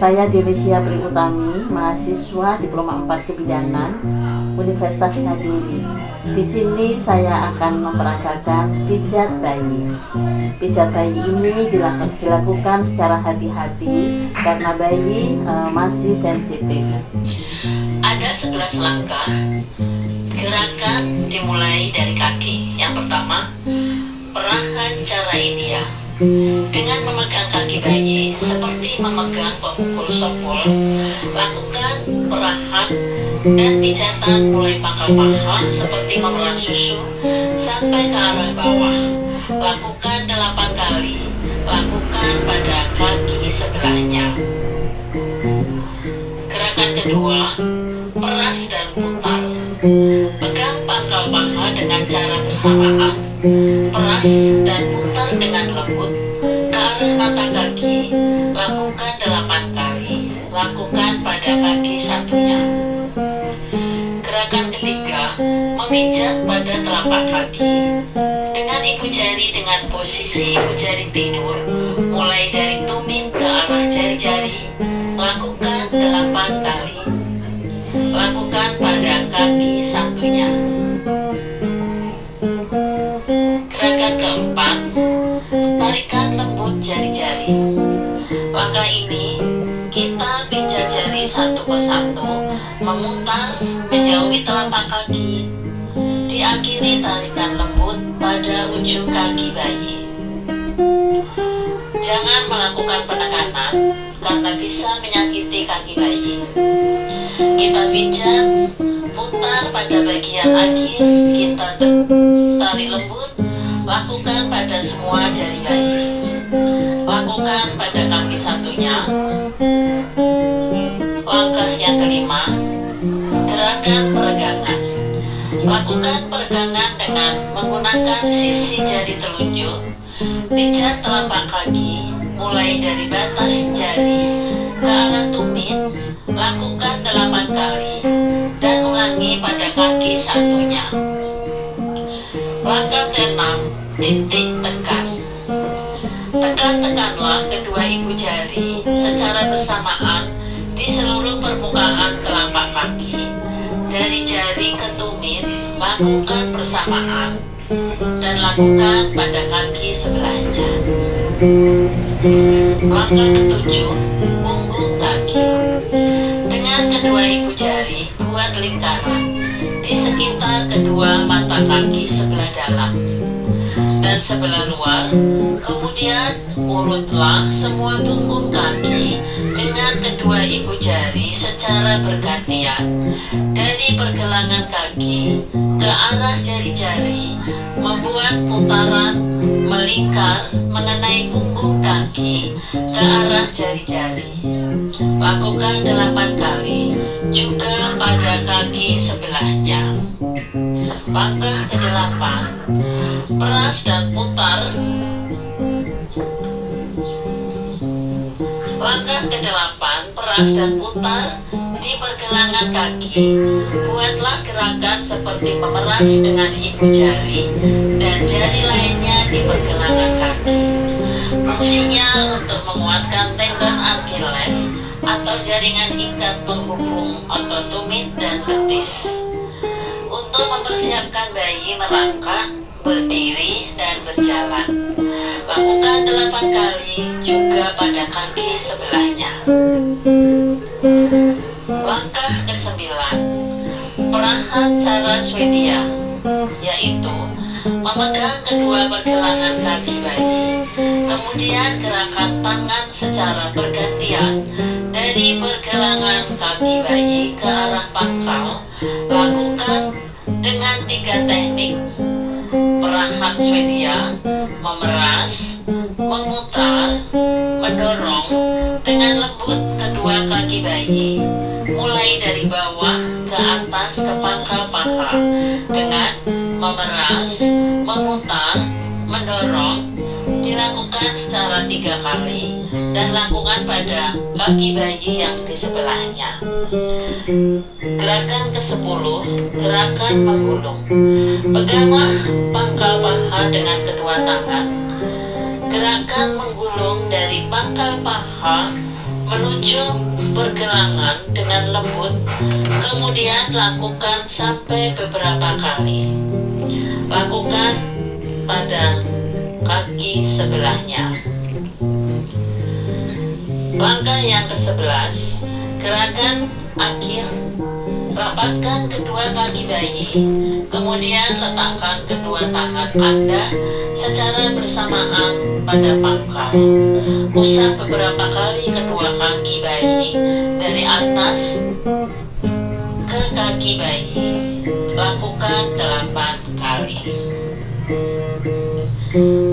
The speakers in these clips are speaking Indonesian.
Saya Dionisia Priutami, mahasiswa Diploma 4 Kebidanan Universitas Kediri. Di sini saya akan memperagakan pijat bayi. Pijat bayi ini dilakukan secara hati-hati karena bayi masih sensitif. Ada 11 langkah. Gerakan dimulai dari kaki. Yang pertama, perahan cara ideal. Dengan memegang kaki bayi seperti memegang pemukul softball, lakukan perahan dan pijatan mulai pangkal paha seperti memerah susu sampai ke arah bawah. Lakukan 8 kali. Lakukan pada kaki sebelahnya. Gerakan kedua, peras dan putar. Pegang pangkal paha dengan cara bersamaan. Peras dan putar dengan lembut ke arah mata kaki. Lakukan 8 kali. Lakukan pada kaki satunya. Gerakan ketiga, memijat pada telapak kaki. Dengan ibu jari dengan posisi ibu jari tidur, mulai dari tumit ke arah jari-jari. Lakukan 8 kali. Lakukan pada kaki satunya. Gerakan keempat, tarikan lembut jari-jari. Langkah ini kita pijat jari satu persatu, memutar menjauhi telapak kaki. Diakhiri tarikan lembut pada ujung kaki bayi. Jangan melakukan penekanan karena bisa menyakiti kaki bayi. Kita pijat, putar pada bagian akhir, kita tarik lembut. Lakukan pada semua jari bayi. Lakukan pada kaki satunya. Langkah yang kelima, gerakan peregangan. Lakukan peregangan dengan menggunakan sisi jari telunjuk. Pijat telapak kaki mulai dari batas jari ke arah tumit. Lakukan 8 kali dan ulangi pada kaki satunya. Langkah ke-6, titik tekan. Tekan-tekanlah kedua ibu jari secara bersamaan di seluruh permukaan telapak kaki. Dari jari ke tumit, lakukan bersamaan dan lakukan pada kaki sebelahnya. Langkah ke-7, punggung kaki. Dengan kedua ibu jari, buat lingkaran di sekitar kedua mata kaki sebelah dalam dan sebelah luar. Kemudian urutlah semua punggung kaki dengan kedua ibu jari secara bergantian dari pergelangan kaki ke arah jari-jari, membuat putaran melingkar mengenai punggung kaki ke arah jari-jari. Lakukan 8 kali juga pada kaki sebelahnya. Langkah ke-8, peras dan putar. Langkah ke-8, peras dan putar di pergelangan kaki. Buatlah gerakan seperti memeras dengan ibu jari dan jari lainnya di pergelangan kaki. Fungsinya untuk menguatkan tendon Achilles atau jaringan ikat penghubung otot tumit dan betis. Untuk mempersiapkan bayi merangkak, berdiri, dan berjalan. Lakukan 8 kali juga pada kaki sebelahnya. Langkah ke-9, perahan cara Swedia, yaitu memegang kedua pergelangan kaki bayi. Kemudian gerakan tangan secara bergantian dari pergelangan kaki bayi ke arah pangkal. Lakukan dengan 3 teknik perahan Swedia: memeras, memutar, mendorong dengan lembut kedua kaki bayi mulai dari bawah ke atas ke pangkal paha. Dengan memeras, memutar, mendorong dilakukan secara 3 kali dan lakukan pada kaki bayi yang di sebelahnya. Gerakan ke-10, gerakan menggulung. Peganglah pangkal paha dengan kedua tangan. Gerakan menggulung dari pangkal paha menuju pergelangan dengan lembut, kemudian lakukan sampai beberapa kali. Lakukan pada kaki sebelahnya. Langkah yang ke-11, gerakan akhir. Rapatkan kedua kaki bayi, kemudian letakkan kedua tangan Anda secara bersamaan pada pangkal. Usap beberapa kali kedua kaki bayi dari atas ke kaki bayi. Lakukan 8 kali.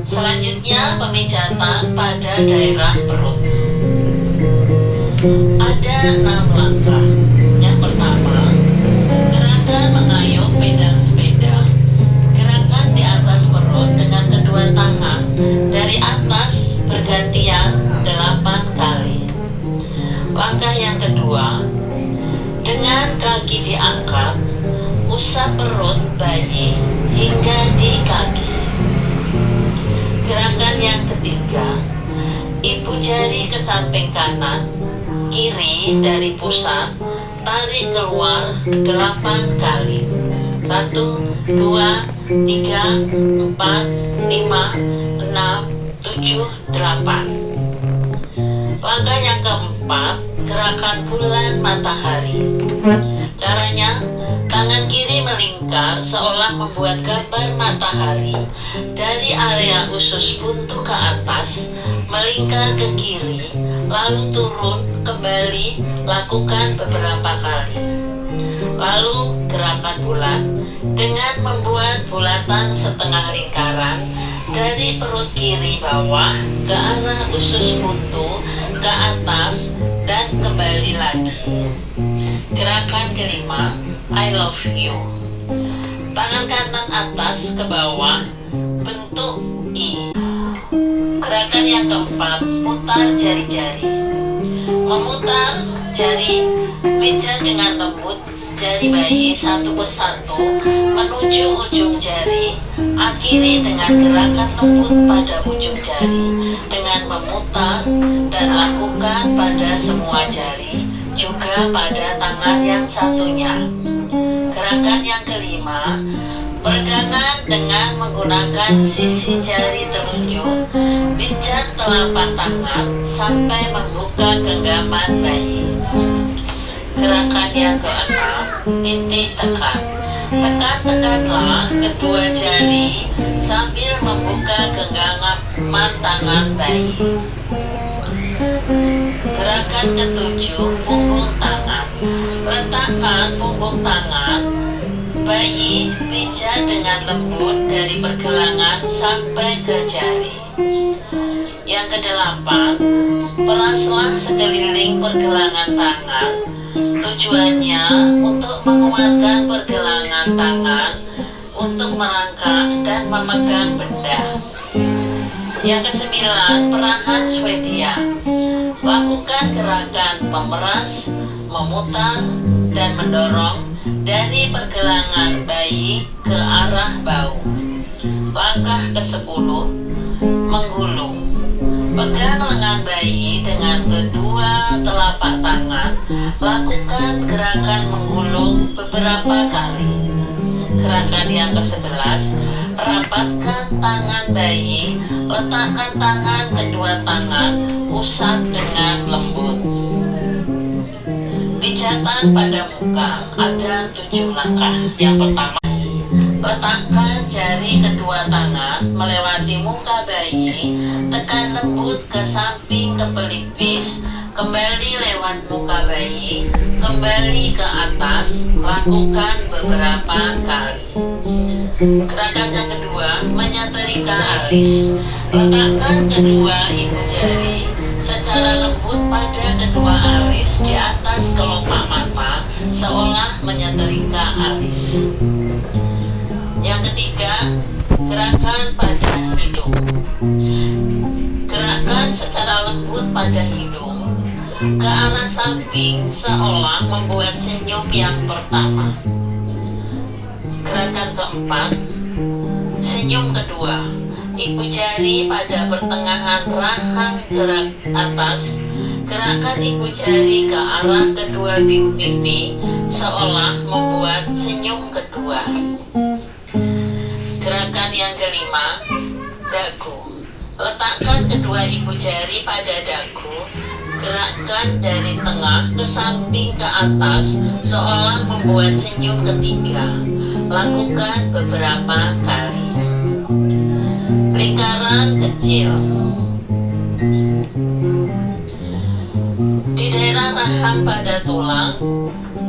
Selanjutnya, pemijatan pada daerah perut. Ada 6 langkah. Yang pertama, gerakan mengayuh pedal sepeda. Gerakan di atas perut dengan kedua tangan dari atas bergantian 8 kali. Langkah yang kedua, dengan kaki diangkat, usap perut bayi hingga di kaki. Gerakan yang ketiga, ibu jari ke samping kanan, kiri dari pusat, tarik keluar 8 kali. 1, 2, 3, 4, 5, 6, 7, 8. Langkah yang keempat, gerakan bulan matahari. Caranya, tangan kiri melingkar seolah membuat gambar matahari dari area usus buntu ke atas, melingkar ke kiri, lalu turun kembali, lakukan beberapa kali. Lalu gerakan bulan dengan membuat bulatan setengah lingkaran dari perut kiri bawah ke arah usus buntu ke atas dan kembali lagi. Gerakan kelima, I love you. Tangan kanan atas ke bawah, bentuk I. Gerakan yang keempat, putar jari-jari. Memutar jari, pijat dengan lembut jari bayi satu persatu menuju ujung jari. Akhiri dengan gerakan lembut pada ujung jari dengan memutar dan lakukan pada semua jari, juga pada tangan yang satunya. Gerakan yang kelima, peregangan dengan menggunakan sisi jari telunjuk, pijat telapak tangan sampai membuka genggaman bayi. Gerakan yang keenam, titik tekan. Tekan-tekanlah kedua jari sambil membuka genggaman tangan bayi. Gerakan ketujuh, punggung tangan. Letakkan punggung tangan bayi, pijat dengan lembut dari pergelangan sampai ke jari. Yang kedelapan, peraslah sekeliling pergelangan tangan. Tujuannya untuk menguatkan pergelangan tangan untuk merangkak dan memegang benda. Yang kesembilan, perahan Swedia. Lakukan gerakan pemeras, memutar, dan mendorong dari pergelangan bayi ke arah bau. Langkah ke-10, menggulung. Pegang lengan bayi dengan kedua telapak tangan. Lakukan gerakan menggulung beberapa kali. Gerakan yang ke-11, rapatkan tangan bayi. Letakkan tangan kedua tangan, usap dengan lembut. Pijatan pada muka, ada 7 langkah. Yang pertama, letakkan jari kedua tangan melewati muka bayi, tekan lembut ke samping ke pelipis, kembali lewat muka bayi, kembali ke atas, lakukan beberapa kali. Gerakan yang kedua, menyetrika alis. Letakkan kedua ibu jari secara lembut pada kedua alis di atas kelopak mata, seolah menyetrika alis. Yang ketiga, gerakan pada hidung. Gerakan secara lembut pada hidung ke arah samping seolah membuat senyum yang pertama. Gerakan keempat, senyum kedua. Ibu jari pada pertengahan rahang gerak atas Gerakan ibu jari ke arah kedua pipi seolah membuat senyum kedua. Gerakan yang kelima, dagu. Letakkan kedua ibu jari pada dagu. Gerakkan dari tengah ke samping ke atas seolah membuat senyum ketiga. Lakukan beberapa kali. Lingkaran kecil. Di daerah rahang pada tulang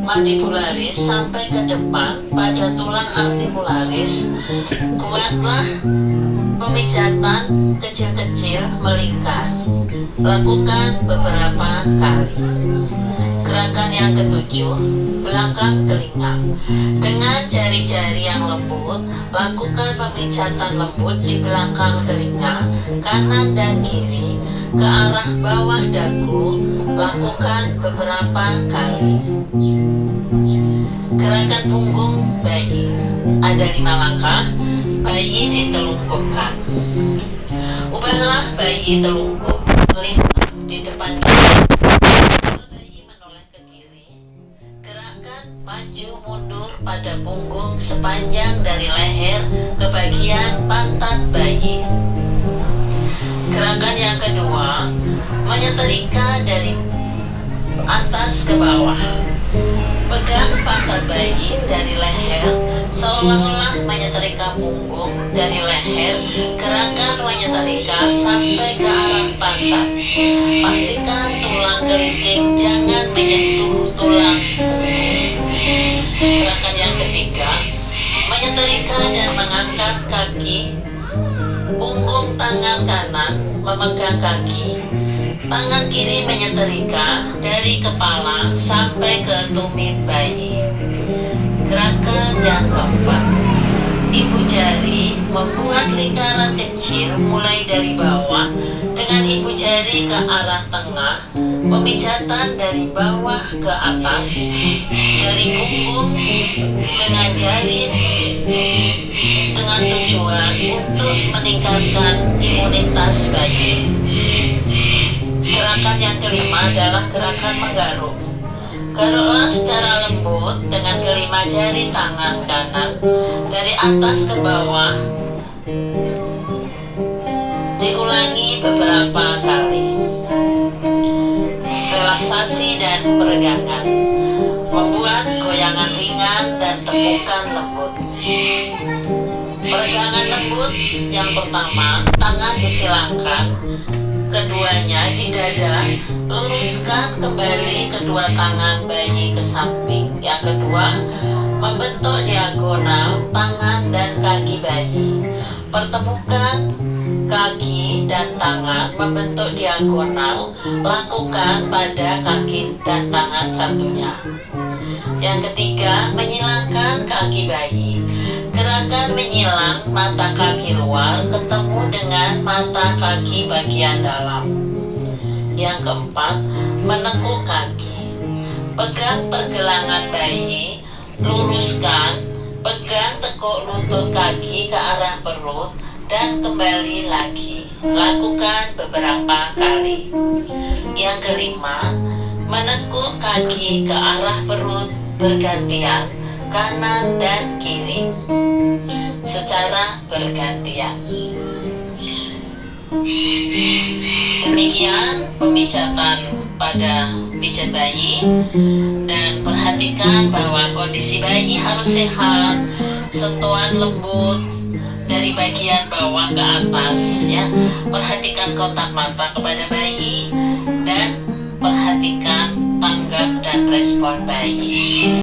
mandibularis sampai ke depan pada tulang artikularis, kuatlah pemijatan kecil-kecil melingkar. Lakukan beberapa kali. Gerakan yang ketujuh, belakang telinga. Dengan jari-jari yang lembut, lakukan pemijatan lembut di belakang telinga, kanan dan kiri, ke arah bawah dagu. Lakukan beberapa kali. Gerakan punggung bayi. Ada 5 langkah. Bayi ditelungkupkan. Ubahlah bayi telungkup melintang di depan kiri. Bayi menoleh ke kiri. Gerakan maju mundur pada punggung sepanjang dari leher ke bagian pantat bayi. Gerakan yang kedua, menyetrika dari atas ke bawah. Pegang pantat bayi dari leher seolah-olah menyetrika punggung dari leher. Gerakan menyetrika sampai ke arah pantat. Pastikan tulang kelingking jangan menyentuh tulang punggung. Gerakan yang ketiga, menyetrika dan mengangkat kaki. Punggung tangan kanan memegang kaki. Tangan kiri menyetrika dari kepala sampai ke tumit bayi. Gerakan yang keempat, ibu jari membuat lingkaran kecil mulai dari bawah dengan ibu jari ke arah tengah. Pemijatan dari bawah ke atas, dari punggung dengan jari, dengan tujuan untuk meningkatkan imunitas bayi. Gerakan yang kelima adalah gerakan menggaruk. Garuklah secara lembut dengan kelima jari tangan kanan dari atas ke bawah. Diulangi beberapa kali. Relaksasi dan peregangan. Membuat goyangan ringan dan tepukan lembut. Peregangan lembut yang pertama, tangan disilangkan. Keduanya di dada, luruskan kembali kedua tangan bayi ke samping. Yang kedua, membentuk diagonal tangan dan kaki bayi. Pertemukan kaki dan tangan membentuk diagonal. Lakukan pada kaki dan tangan satunya. Yang ketiga, menyilangkan kaki bayi. Gerakan menyilang mata kaki luar ketemu dengan mata kaki bagian dalam. Yang keempat, menekuk kaki. Pegang pergelangan bayi, luruskan, pegang tekuk lutut kaki ke arah perut dan kembali lagi. Lakukan beberapa kali. Yang kelima, menekuk kaki ke arah perut bergantian, kanan dan kiri, secara bergantian. Demikian pemijatan pada pijat bayi, dan perhatikan bahwa kondisi bayi harus sehat, sentuhan lembut dari bagian bawah ke atas, ya. Perhatikan kontak mata kepada bayi dan perhatikan tanggap dan respon bayi.